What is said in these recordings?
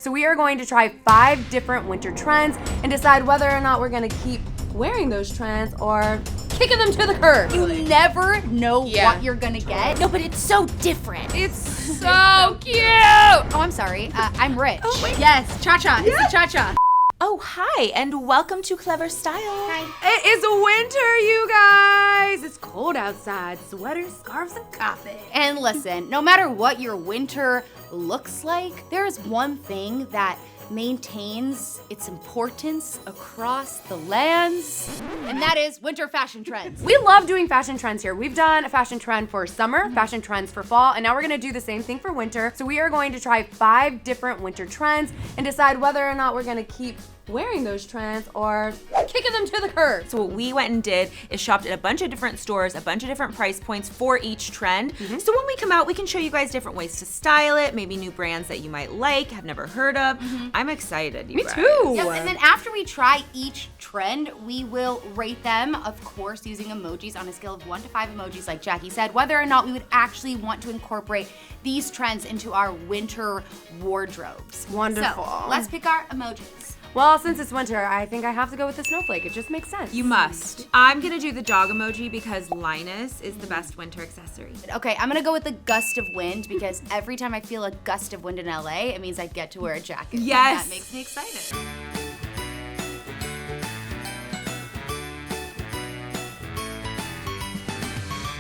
So we are going to try 5 different winter trends and decide whether or not we're gonna keep wearing those trends or kicking them to the curb. You never know what you're gonna get. No, but it's so different. It's so cute. Oh, I'm sorry. I'm rich. Oh, wait. Yes, cha-cha. It's the cha-cha. Oh, hi, and welcome to Clevver Style. Hi. It is winter, you guys. It's cold outside. Sweaters, scarves, and coffee. And listen, no matter what your winter looks like, there is one thing that maintains its importance across the lands, and that is winter fashion trends. We love doing fashion trends here. We've done a fashion trend for summer, fashion trends for fall, and now we're gonna do the same thing for winter. So we are going to try 5 different winter trends and decide whether or not we're gonna keep wearing those trends or kicking them to the curb. So what we went and did is shopped at a bunch of different stores, a bunch of different price points for each trend. So when we come out, we can show you guys different ways to style it, maybe new brands that you might like, have never heard of. I'm excited, you guys. Me too. Yes, and then after we try each trend, we will rate them, of course, using emojis on a scale of 1 to 5 emojis, like Jackie said, whether or not we would actually want to incorporate these trends into our winter wardrobes. Wonderful. So let's pick our emojis. Well, since it's winter, I think I have to go with the snowflake. It just makes sense. You must. I'm gonna do the dog emoji because Linus is the best winter accessory. Okay, I'm gonna go with the gust of wind because every time I feel a gust of wind in LA, it means I get to wear a jacket. Yes. That makes me excited.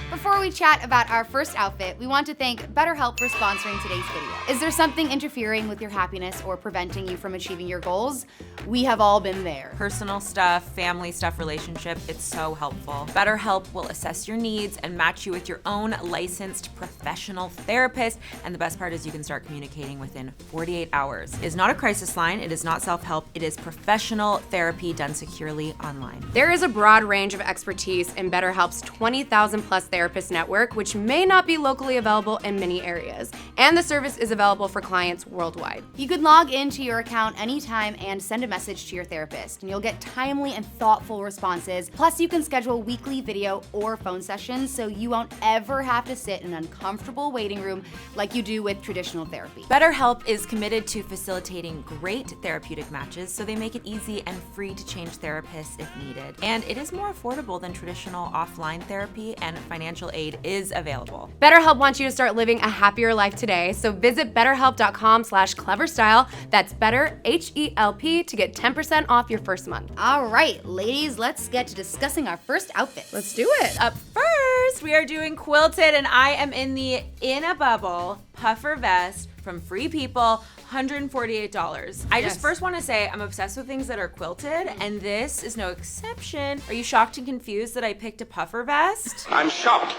Before we chat about our first outfit, we want to thank BetterHelp for sponsoring today's video. Is there something interfering with your happiness or preventing you from achieving your goals? We have all been there. Personal stuff, family stuff, relationship, it's so helpful. BetterHelp will assess your needs and match you with your own licensed professional therapist. And the best part is you can start communicating within 48 hours. It is not a crisis line, it is not self-help, it is professional therapy done securely online. There is a broad range of expertise in BetterHelp's 20,000 plus therapist network, which may not be locally available in many areas. And the service is available for clients worldwide. You can log into your account anytime and send a message to your therapist, and you'll get timely and thoughtful responses. Plus, you can schedule weekly video or phone sessions so you won't ever have to sit in an uncomfortable waiting room like you do with traditional therapy. BetterHelp is committed to facilitating great therapeutic matches, so they make it easy and free to change therapists if needed. And it is more affordable than traditional offline therapy, and financial aid is available. BetterHelp wants you to start living a happier life today, so visit betterhelp.com/cleverstyle. That's better, HELP, to get 10% off your first month. All right, ladies, let's get to discussing our first outfit. Let's do it. Up first, we are doing Quilted, and I am in the In a Bubble puffer vest from Free People, $148. I just first want to say I'm obsessed with things that are quilted, and this is no exception. Are you shocked and confused that I picked a puffer vest? I'm shocked.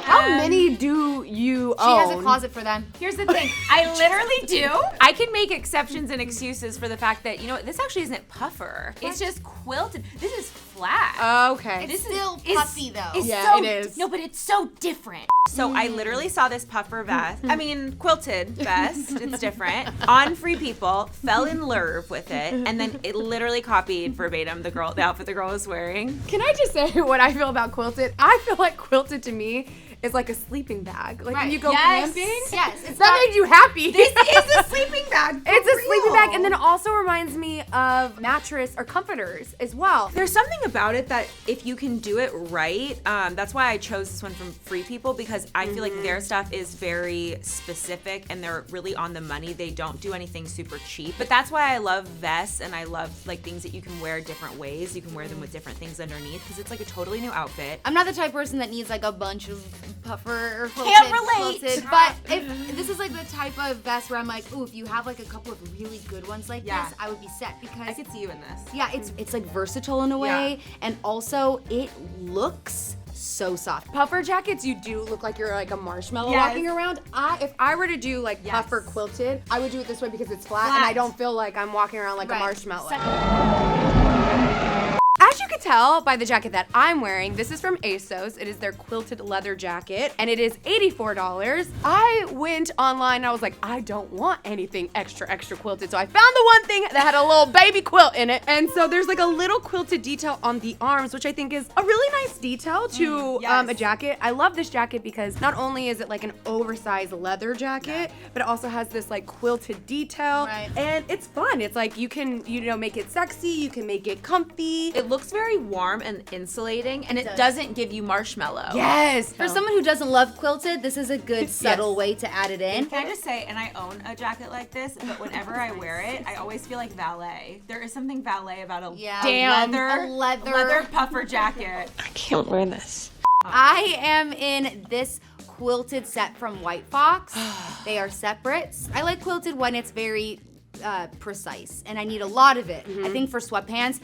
How many do you She own? has a closet for them. Here's the thing, I literally do. I can make exceptions and excuses for the fact that, you know what, this actually isn't puffer. It's just quilted. This is flat. Okay. It's still puffy, though. It's Yeah, so, it is. No, but it's so different. So I literally saw this puffer vest, quilted vest, it's different, on Free People, fell in love with it, and then it literally copied verbatim the outfit the girl was wearing. Can I just say what I feel about quilted? I feel like quilted to me is like a sleeping bag. Like when you go camping, Yes, it's that made you happy. This is a sleeping bag. It's a sleeping bag, and then it also reminds me of mattress or comforters as well. There's something about it that if you can do it right, that's why I chose this one from Free People, because I feel like their stuff is very specific and they're really on the money. They don't do anything super cheap. But that's why I love vests, and I love like things that you can wear different ways. You can wear them with different things underneath because it's like a totally new outfit. I'm not the type of person that needs like a bunch of puffer or quilted. Can't relate. But if this is like the type of vest where I'm like, ooh, if you have like a couple of really good ones like this, I would be set, because I could see you in this. yeah, it's like versatile in a way, and also it looks so soft. Puffer jackets, you do look like you're like a marshmallow walking around. If I were to do like puffer quilted, I would do it this way because it's flat and I don't feel like I'm walking around like a marshmallow. As you can can tell by the jacket that I'm wearing. This is from ASOS. It is their quilted leather jacket, and it is $84. I went online and I was like, I don't want anything extra quilted. So I found the one thing that had a little baby quilt in it. And so there's like a little quilted detail on the arms, which I think is a really nice detail to a jacket. I love this jacket because not only is it like an oversized leather jacket, but it also has this like quilted detail. Right. And it's fun. It's like you can, make it sexy, you can make it comfy. It looks very warm and insulating, and it doesn't give you marshmallow. Yes. For someone who doesn't love quilted, this is a good subtle way to add it in. Can I just say, and I own a jacket like this, but whenever I wear it, I always feel like valet. There is something valet about a leather puffer jacket. I can't wear this. I am in this quilted set from White Fox. They are separates. I like quilted when it's very precise, and I need a lot of it. I think for sweatpants,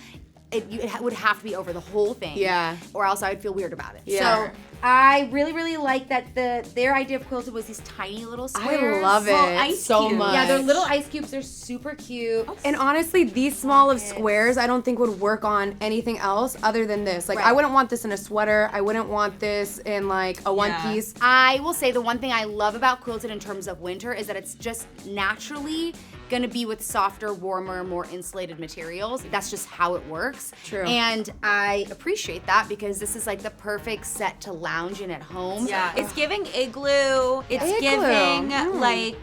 it would have to be over the whole thing. Yeah. Or else I would feel weird about it. Yeah. So I really like that their idea of quilted was these tiny little squares. I love it so cubes. much. Yeah, they're little ice cubes. They're super cute. And honestly, these small of squares, I don't think would work on anything else other than this. Like, I wouldn't want this in a sweater. I wouldn't want this in like a one piece. I will say the one thing I love about quilted in terms of winter is that it's just naturally gonna be with softer, warmer, more insulated materials. That's just how it works. True. And I appreciate that because this is like the perfect set to lounge in at home. Yeah, it's giving igloo. It's giving like,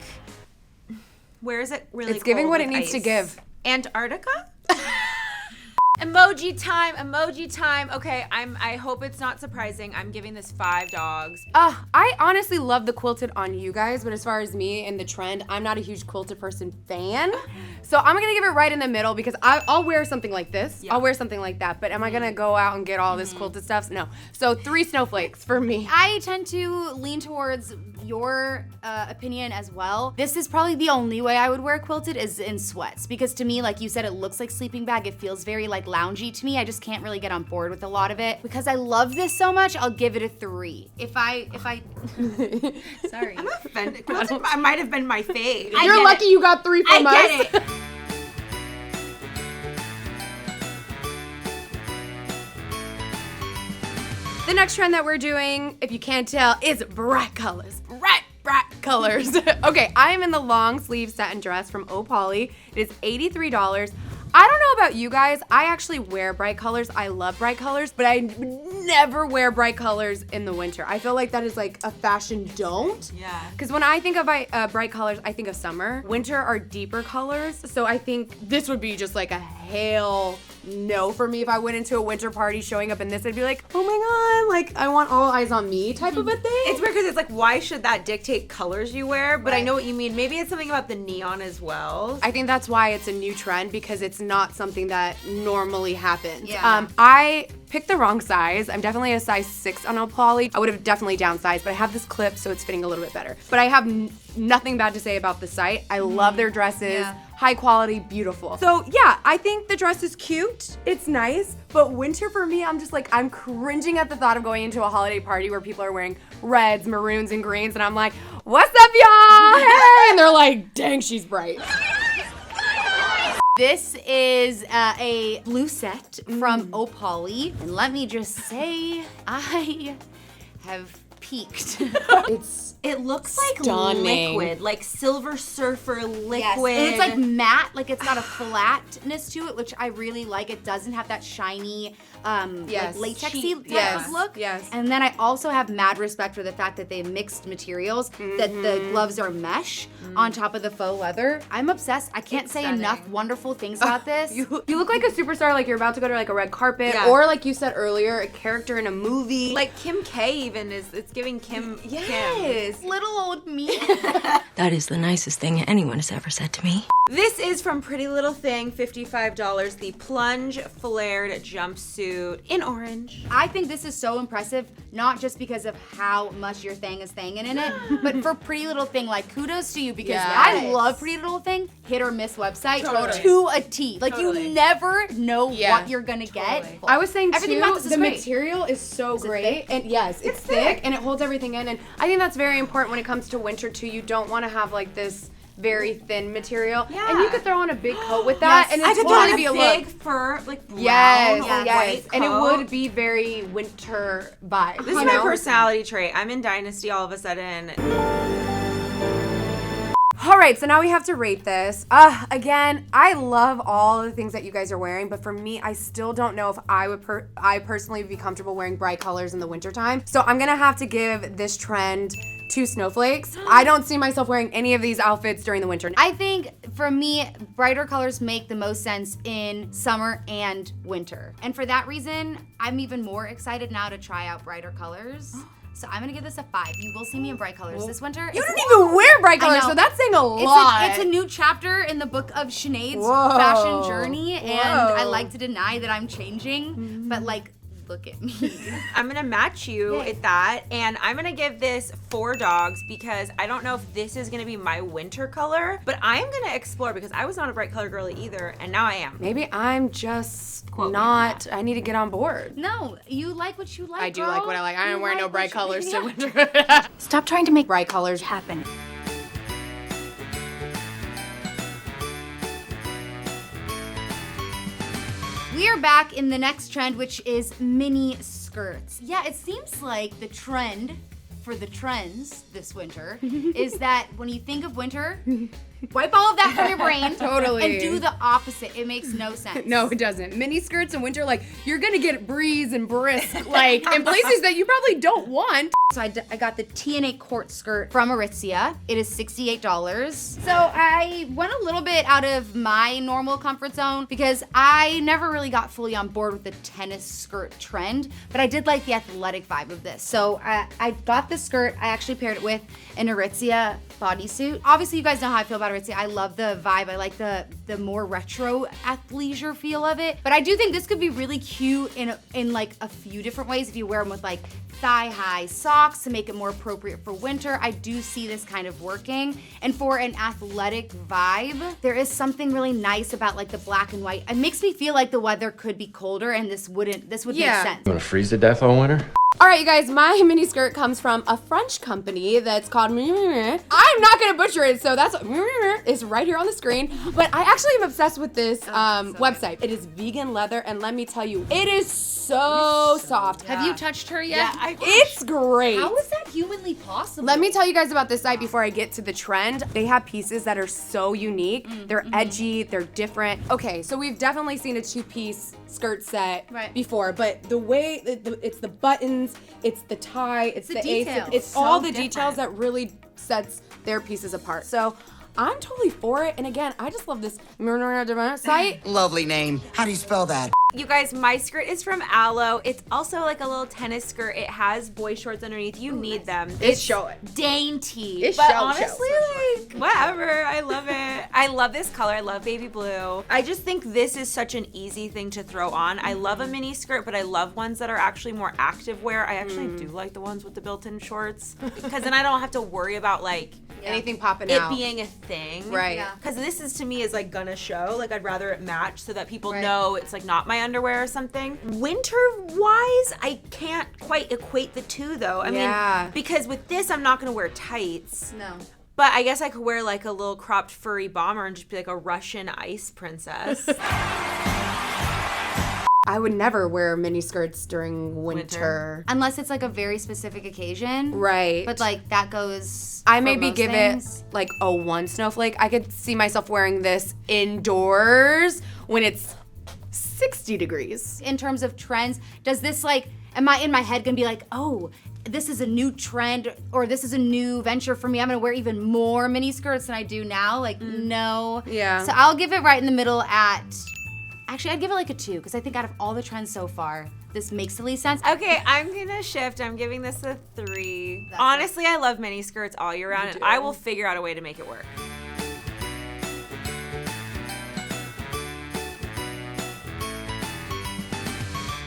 where is it really? It's giving cold what it with needs to ice? give. Antarctica. Emoji time. Okay, I hope it's not surprising. I'm giving this 5 dogs. I honestly love the quilted on you guys, but as far as me and the trend, I'm not a huge quilted person fan. So I'm gonna give it right in the middle because I'll wear something like this. I'll wear something like that, but am I gonna go out and get all this quilted stuff? No. So 3 snowflakes for me. I tend to lean towards your opinion as well. This is probably the only way I would wear quilted is in sweats because to me, like you said, it looks like sleeping bag. It feels very like loungy to me. I just can't really get on board with a lot of it. Because I love this so much, I'll give it a 3. If I sorry. I'm offended. Quilted might have been my fave. You're lucky you got 3 from us. I get it. The next trend that we're doing, if you can't tell, is bright colors. Bright colors. Okay, I am in the long sleeve satin dress from Opoly. It is $83. I don't know about you guys. I actually wear bright colors. I love bright colors, but I never wear bright colors in the winter. I feel like that is like a fashion don't. Yeah. Because when I think of bright colors, I think of summer. Winter are deeper colors, so I think this would be just like a hail no for me if I went into a winter party showing up in this. I'd be like, oh my god, like I want all eyes on me type of a thing. It's weird because it's like, why should that dictate colors you wear? But I know what you mean. Maybe it's something about the neon as well. I think that's why it's a new trend because it's not something that normally happens. Yeah. I picked the wrong size. I'm definitely a size 6 on Opoly. I would have definitely downsized, but I have this clip so it's fitting a little bit better. But I have nothing bad to say about the site. I love their dresses. High quality, beautiful. So yeah, I think the dress is cute. It's nice, but winter for me, I'm just like, I'm cringing at the thought of going into a holiday party where people are wearing reds, maroons, and greens, and I'm like, what's up, y'all? Hey! And they're like, dang, she's bright. This is a blue set from Opoly, and let me just say, I have peaked. It looks like stunning. liquid, like Silver Surfer liquid. Yes, and it's like matte, like it's got a flatness to it, which I really like. It doesn't have that shiny, like latexy type of look. Yes. And then I also have mad respect for the fact that they mixed materials, that the gloves are mesh on top of the faux leather. I'm obsessed. I can't say enough wonderful things about this. You look like a superstar, like you're about to go to like a red carpet, or like you said earlier, a character in a movie. Like Kim K even it's giving Kim. Yes. Little old me. That is the nicest thing anyone has ever said to me. This is from Pretty Little Thing, $55, the plunge flared jumpsuit in orange. I think this is so impressive, not just because of how much your thing is thangin' in it, but for Pretty Little Thing, like kudos to you because I love Pretty Little Thing, hit or miss website to a T. Like you never know what you're gonna get. I was saying Everything too, about this is the great. material is so great, thick? and yes, it's thick and it holds everything in, and I think that's very important when it comes to winter too. You don't want to have like this very thin material. Yeah. And you could throw on a big coat with that, and I it's could throw going on to a be big look. fur, like brown Yes, or yes. white And it coat. would be very winter vibe. This is my personality trait. I'm in Dynasty all of a sudden. All right, so now we have to rate this. Again, I love all the things that you guys are wearing, but for me, I still don't know if I personally would be comfortable wearing bright colors in the wintertime. So I'm gonna have to give this trend 2 snowflakes. I don't see myself wearing any of these outfits during the winter. I think for me, brighter colors make the most sense in summer and winter. And for that reason, I'm even more excited now to try out brighter colors. So I'm gonna give this a 5. You will see me in bright colors this winter. You don't even wear bright colors, know. so that's saying a lot. It's a new chapter in the book of Sinead's Whoa. fashion journey, and Whoa. I like to deny that I'm changing, but like, look at me. I'm gonna match you at that, and I'm gonna give this 4 dogs because I don't know if this is gonna be my winter color, but I'm gonna explore because I was not a bright color girly either, and now I am. Maybe I'm just Quote me not, I need to get on board. No, you like what you like. I do girl. like what I like. I You don't wear no like bright what colors you- to yeah. winter. Stop trying to make Bright colors. happen. We are back in the next trend, which is mini skirts. Yeah, it seems like the trend for the trends this winter is that when you think of winter, wipe all of that from your brain. Totally. And do the opposite. It makes no sense. No, it doesn't. Mini skirts in winter, like, you're gonna get breeze and brisk, like, in places that you probably don't want. So I got the TNA court skirt from Aritzia. It is $68. So I went a little bit out of my normal comfort zone because I never really got fully on board with the tennis skirt trend, but I did like the athletic vibe of this. So I got this skirt. I actually paired it with an Aritzia bodysuit. Obviously, you guys know how I feel about Aritzia. I love the vibe. I like the more retro athleisure feel of it. But I do think this could be really cute in like a few different ways if you wear them with like thigh-high socks to make it more appropriate for winter. I do see this kind of working. And for an athletic vibe, there is something really nice about like the black and white. It makes me feel like the weather could be colder and this would make sense. Gonna freeze to death all winter? All right, you guys, my mini skirt comes from a French company that's called I'm not gonna butcher it, so that's it's right here on the screen. But I actually am obsessed with this website. It is vegan leather, and let me tell you, it is so soft. Have you touched her yet? Yeah, It's great. How is that humanly possible? Let me tell you guys about this site before I get to the trend. They have pieces that are so unique. They're edgy, they're different. Okay, so we've definitely seen a 2-piece skirt set before, but the way it's the buttons, it's the tie, it's the ace, details. it's all the details that really sets their pieces apart. So I'm totally for it. And again, I just love this site. Lovely name. How do you spell that? You guys, my skirt is from Aloe. It's also like a little tennis skirt. It has boy shorts underneath. You need them. It's showing. dainty. It's But show. honestly, like, whatever. I love it. I love this color. I love baby blue. I just think this is such an easy thing to throw on. I love a mini skirt, but I love ones that are actually more active wear. I actually do like the ones with the built-in shorts because then I don't have to worry about like Anything popping it out. being a thing. Right. Yeah. Because this is to me is like gonna show. Like I'd rather it match so that people know it's like not my underwear or something. Winter wise, I can't quite equate the two though. I mean, because with this I'm not gonna wear tights. No. But I guess I could wear like a little cropped furry bomber and just be like a Russian ice princess. I would never wear mini skirts during winter. Unless it's like a very specific occasion. Right. But like that goes. I for maybe most give things. it like a 1 snowflake. I could see myself wearing this indoors when it's 60 degrees. In terms of trends, does this like, am I in my head gonna be like, oh, this is a new trend or this is a new venture for me. I'm gonna wear even more mini skirts than I do now. Like, no. Yeah. So I'll give it right in the middle at, actually, I'd give it like a 2 because I think out of all the trends so far, this makes the least sense. Okay, I'm gonna shift. I'm giving this a 3. Honestly, I love mini skirts all year round, and I will figure out a way to make it work.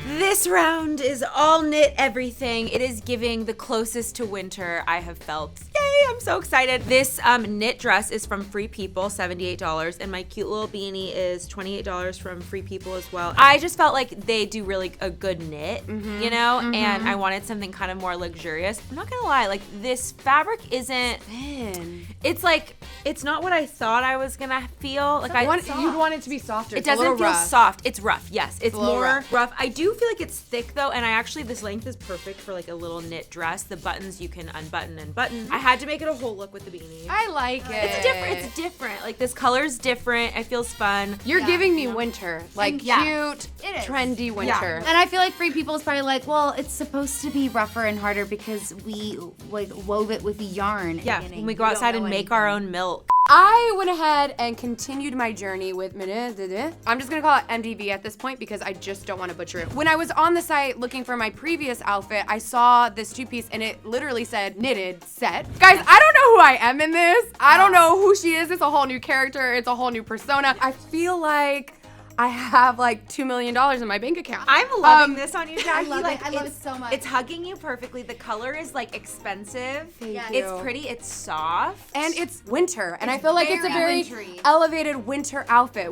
This round is all knit everything. It is giving the closest to winter I have felt. Yay! I'm so excited. This knit dress is from Free People, $78, and my cute little beanie is $28 from Free People as well. I just felt like they do really a good knit, you know, and I wanted something kind of more luxurious. I'm not gonna lie, like this fabric isn't thin. It's like, it's not what I thought I was gonna feel. Like You'd want it to be softer. It doesn't feel soft. It's rough. Yes, it's more rough. I do feel like it's thick though, and this length is perfect for like a little knit dress. The buttons you can unbutton and button. I had to make it a whole look with the beanie. I like it. It's different. Like this color's different. It feels fun. You're giving me winter, like cute, trendy winter. Yeah. And I feel like Free People is probably like, well, it's supposed to be rougher and harder because we like wove it with yarn. Yeah, when we go outside and make our own milk. I went ahead and continued my journey with I'm just gonna call it MDV at this point because I just don't want to butcher it. When I was on the site looking for my previous outfit, I saw this two-piece and it literally said knitted set. Guys, I don't know who I am in this. I don't know who she is. It's a whole new character. It's a whole new persona. I feel like I have like $2 million in my bank account. I'm loving this on you, Jackie. I love it so much. It's hugging you perfectly. The color is like expensive. Thank It's you. pretty. It's soft. And it's winter, and I feel like it's a very wintry. elevated winter outfit.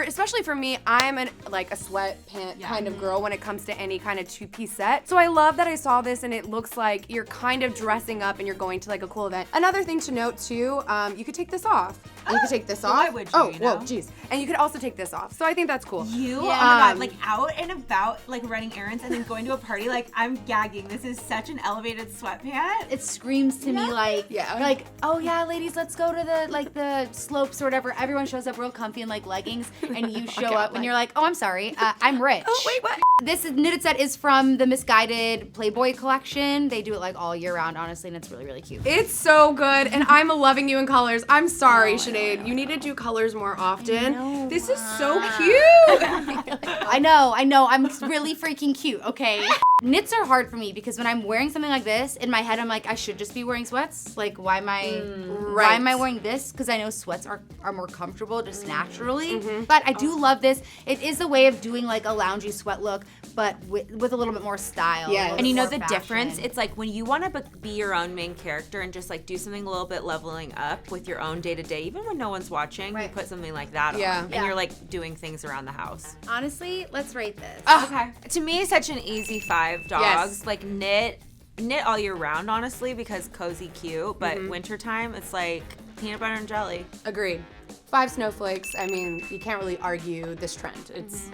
Especially for me, I'm a sweatpant kind of girl when it comes to any kind of two-piece set. So I love that I saw this, and it looks like you're kind of dressing up and you're going to like a cool event. Another thing to note too, you could take this off. You could take this off. Why would you? Whoa, jeez. And you could also take this off. So I think that's cool. Oh my god, like out and about, like running errands and then going to a party, like I'm gagging. This is such an elevated sweatpant. It screams to me like, oh yeah, ladies, let's go to the slopes or whatever. Everyone shows up real comfy in like leggings, and you show up and you're like, oh, I'm sorry, I'm rich. Oh wait, what? This knitted set is from the Misguided Playboy collection. They do it like all year round, honestly, and it's really, really cute. It's so good, and I'm loving you in colors. I'm sorry, Sinead. You need to do colors more often. This is so cute. I know. I'm really freaking cute, okay? Knits are hard for me because when I'm wearing something like this, in my head I'm like, I should just be wearing sweats. Like, why am I wearing this? Because I know sweats are more comfortable just naturally. But I do love this. It is a way of doing like a loungy sweat look, but with a little bit more style. Yes. And you know the fashion. difference? It's like when you want to be your own main character and just like do something a little bit leveling up with your own day-to-day, even when no one's watching, you put something like that on. And you're like doing things around the house. Honestly, let's rate this. Okay. To me, it's such an easy 5 dogs. Yes. Like knit all year round, honestly, because cozy cute, but wintertime, it's like peanut butter and jelly. Agreed. 5 snowflakes. I mean, you can't really argue this trend. It's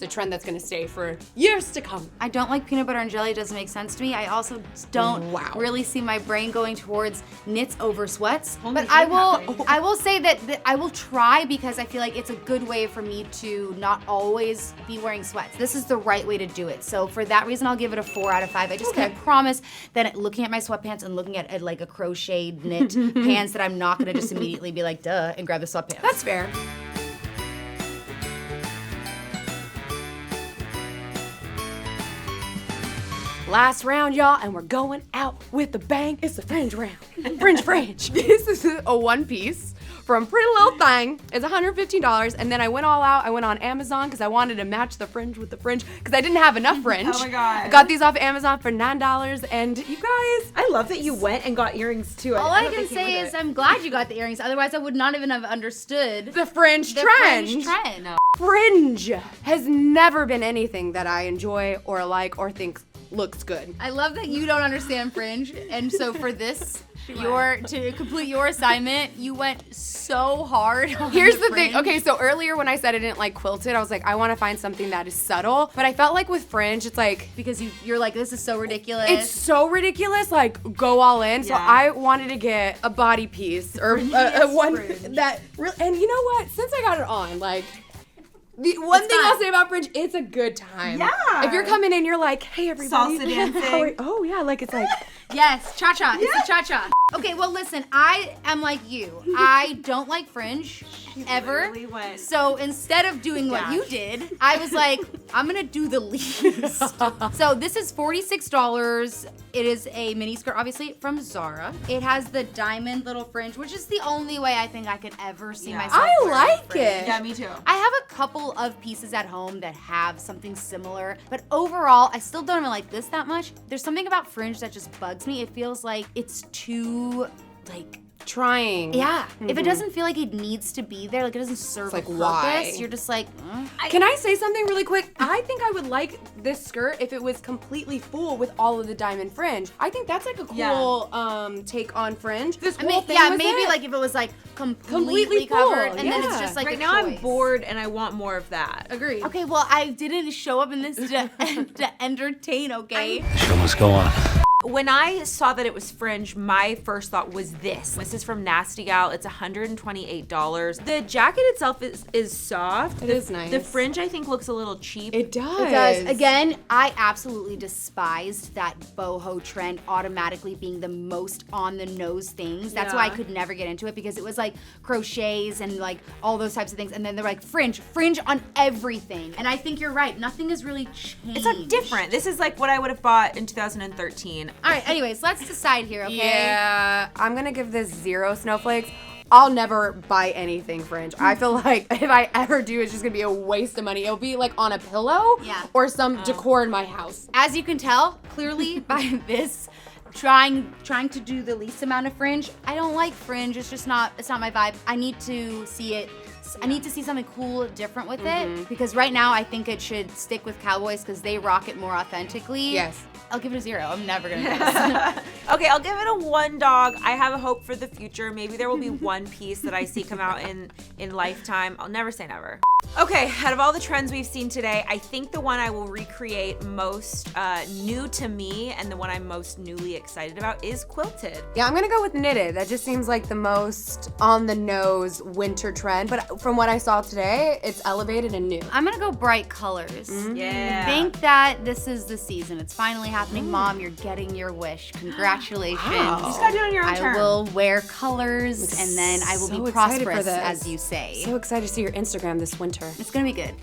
a trend that's gonna stay for years to come. I don't like peanut butter and jelly. It doesn't make sense to me. I also don't really see my brain going towards knits over sweats. But I will say that I will try because I feel like it's a good way for me to not always be wearing sweats. This is the right way to do it. So for that reason, I'll give it a 4 out of 5. I just can't promise that looking at my sweatpants and looking at like a crocheted knit pants that I'm not gonna just immediately be like, duh, and grab the sweatpants. That's fair. Last round, y'all, and we're going out with a bang. It's the Fringe round. Fringe. This is a one-piece from Pretty Little Thing. It's $115, and then I went all out. I went on Amazon because I wanted to match the fringe with the fringe because I didn't have enough fringe. Oh my god. I got these off Amazon for $9, and you guys. I love that you went and got earrings too. All I can say is I'm glad you got the earrings. Otherwise, I would not even have understood The fringe trend. Fringe trend. Fringe has never been anything that I enjoy or like or think looks good. I love that you don't understand fringe, and so for this, to complete your assignment, you went so hard on Here's the thing. fringe. Okay, so earlier when I said I didn't like quilted, I was like, I want to find something that is subtle. But I felt like with fringe, it's like Because you're like, this is so ridiculous. it's so ridiculous. Like go all in. So I wanted to get a body piece or a one that. And you know what? Since I got it on, like. The one thing I'll say about fringe, it's a good time. Yeah. If you're coming in, you're like, hey everybody. Salsa dancing. Oh yeah, like it's like. Yes, cha-cha. It's a cha-cha. Okay, well listen, I am like you. I don't like fringe ever. literally went So instead of doing what you did, I was like, I'm gonna do the least. So this is $46. It is a mini skirt, obviously, from Zara. It has the diamond little fringe, which is the only way I think I could ever see myself I wearing like fringe. it. Yeah, me too. I have a couple of pieces at home that have something similar, but overall, I still don't even like this that much. There's something about fringe that just bugs me. It feels like it's too like trying. Yeah. If it doesn't feel like it needs to be there, like it doesn't serve like, a purpose, why? you're just like, Can I say something really quick? I think I would like this skirt if it was completely full with all of the diamond fringe. I think that's like a cool take on fringe. This whole thing was maybe it. like if it was like completely full, covered, and then it's just like right a now choice. I'm bored and I want more of that. Agreed. Okay, well, I didn't show up in this to entertain, okay? Show must go on. When I saw that it was fringe, my first thought was this. This is from Nasty Gal. It's $128. The jacket itself is soft. It is nice. The fringe, I think, looks a little cheap. It does. It does. Again, I absolutely despised that boho trend automatically being the most on the nose things. That's why I could never get into it, because it was like crochets and like all those types of things. And then they're like fringe on everything. And I think you're right. Nothing has really changed. It's like different. This is like what I would have bought in 2013. All right, anyways, let's decide here, okay? Yeah, I'm gonna give this 0 snowflakes. I'll never buy anything fringe. I feel like if I ever do, it's just gonna be a waste of money. It'll be like on a pillow or some decor in my house. As you can tell, clearly by this, trying to do the least amount of fringe. I don't like fringe. It's just not my vibe. I need to see it. I need to see something cool, different with it, because right now I think it should stick with cowboys because they rock it more authentically. Yes. I'll give it a 0. I'm never gonna do this. Okay, I'll give it a 1 dog. I have a hope for the future. Maybe there will be one piece that I see come out in lifetime. I'll never say never. Okay, out of all the trends we've seen today, I think the one I will recreate most new to me and the one I'm most newly excited about is quilted. Yeah, I'm gonna go with knitted. That just seems like the most on the nose winter trend. But from what I saw today, it's elevated and new. I'm gonna go bright colors. Yeah. I think that this is the season. It's finally happening. Mom, you're getting your wish. Congratulations. Wow. You just gotta do it on your own I terms. will wear colors and then I will So be excited for prosperous, this. as you say. So excited to see your Instagram this winter. It's gonna be good.